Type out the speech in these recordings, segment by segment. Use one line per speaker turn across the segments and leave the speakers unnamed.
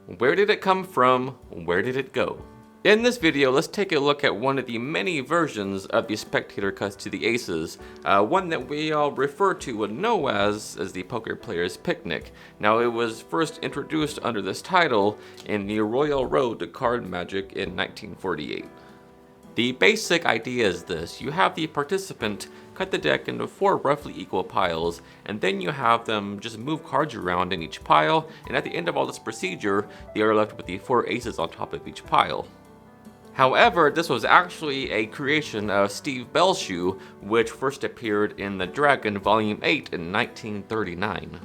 Where did it come from? Where did it go? In this video, let's take a look at one of the many versions of the spectator cuts to the aces, one that we all refer to and know as the Poker Player's Picnic. Now, it was first introduced under this title in the Royal Road to Card Magic in 1948. The basic idea is this: you have the participant cut the deck into 4 roughly equal piles, and then you have them just move cards around in each pile, and at the end of all this procedure, they are left with the 4 aces on top of each pile. However, this was actually a creation of Steve Belshew, which first appeared in The Dragon Volume 8 in 1939.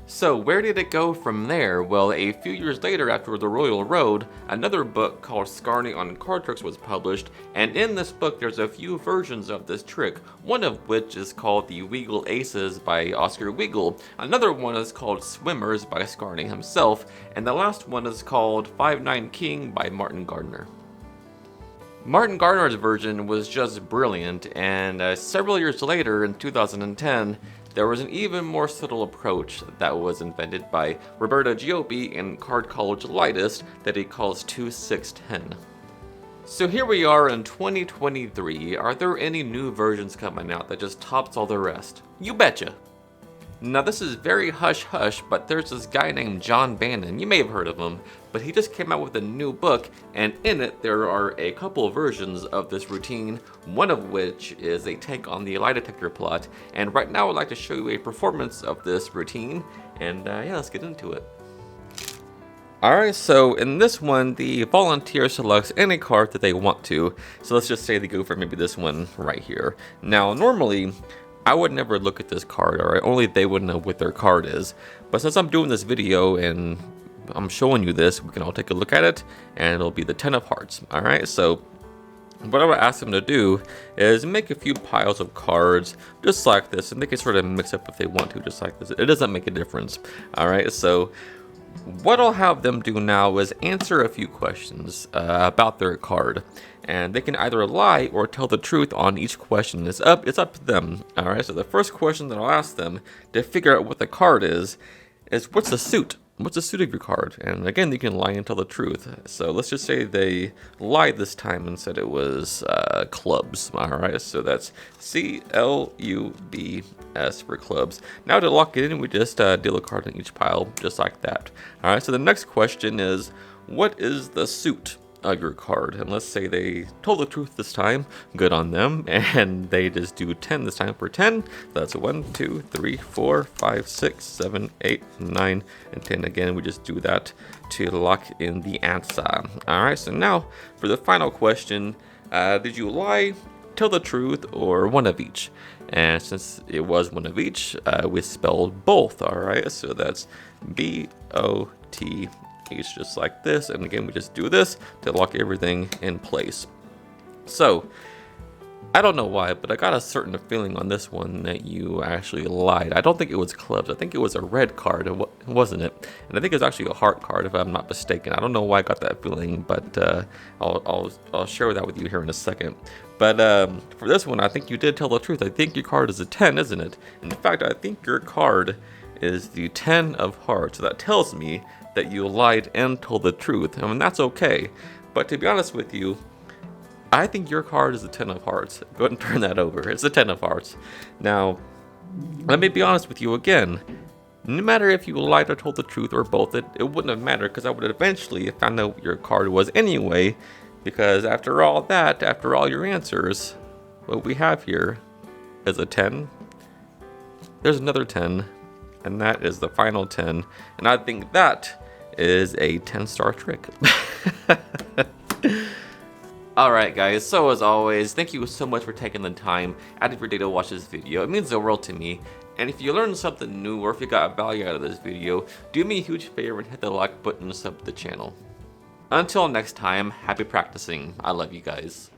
So where did it go from there? Well, a few years later after The Royal Road, another book called Scarring on Card Tricks was published, and in this book there's a few versions of this trick, one of which is called the Weagle Aces by Oscar Weagle, another one is called Swimmers by Scarring himself, and the last one is called 5-9 King by Martin Gardner. Martin Gardner's version was just brilliant, and several years later, in 2010, there was an even more subtle approach that was invented by Roberto Giobbi in Card College Lightest that he calls 2-6-10. So here we are in 2023. Are there any new versions coming out that just tops all the rest? You betcha! Now this is very hush-hush, but there's this guy named John Bannon, you may have heard of him, but he just came out with a new book, and in it there are a couple of versions of this routine, one of which is a take on the lie detector plot, and right now I'd like to show you a performance of this routine, and yeah, let's get into it. Alright, so in this one, the volunteer selects any card that they want to, so let's just say they go for maybe this one right here. Now normally, I would never look at this card, or only they would know what their card is. But since I'm doing this video and I'm showing you this, we can all take a look at it, and it'll be the 10 of hearts. Alright, so what I would ask them to do is make a few piles of cards, just like this, and they can sort of mix up if they want to, just like this. It doesn't make a difference. Alright, so what I'll have them do now is answer a few questions about their card, and they can either lie or tell the truth on each question. It's up to them. Alright, so the first question that I'll ask them to figure out what the card is what's the suit? What's the suit of your card? And again, they can lie and tell the truth. So let's just say they lied this time and said it was clubs. Alright, so that's C-L-U-B-S for clubs. Now to lock it in, we just deal a card in each pile, just like that. Alright, so the next question is, what is the suit of your card? And let's say they told the truth this time, good on them, and they just do 10 this time for 10. That's 1, 2, 3, 4, 5, 6, 7, 8, 9, and 10 again. We just do that to lock in the answer. Alright, so now for the final question, did you lie, tell the truth, or one of each? And since it was one of each, we spelled both. Alright, so that's B-O-T, just like this, and again we just do this to lock everything in place. So I don't know why, but I got a certain feeling on this one that you actually lied. I don't think it was clubs. I think it was a red card, wasn't it? And I think it's actually a heart card if I'm not mistaken. I don't know why I got that feeling, but I'll share that with you here in a second. But for this one, I think you did tell the truth. I think your card is a 10, isn't it? In fact, I think your card is the 10 of hearts. So that tells me that you lied and told the truth. I mean, that's okay. But to be honest with you, I think your card is the 10 of hearts. Go ahead and turn that over. It's the 10 of hearts. Now, let me be honest with you again. No matter if you lied or told the truth or both, it wouldn't have mattered, because I would have eventually found out what your card was anyway. Because after all that, after all your answers, what we have here is a 10. There's another 10. And that is the final 10. And I think that is a 10-star trick. Alright guys, so as always, thank you so much for taking the time out of your day to watch this video. It means the world to me. And if you learned something new, or if you got value out of this video, do me a huge favor and hit the like button and sub to the channel. Until next time, happy practicing. I love you guys.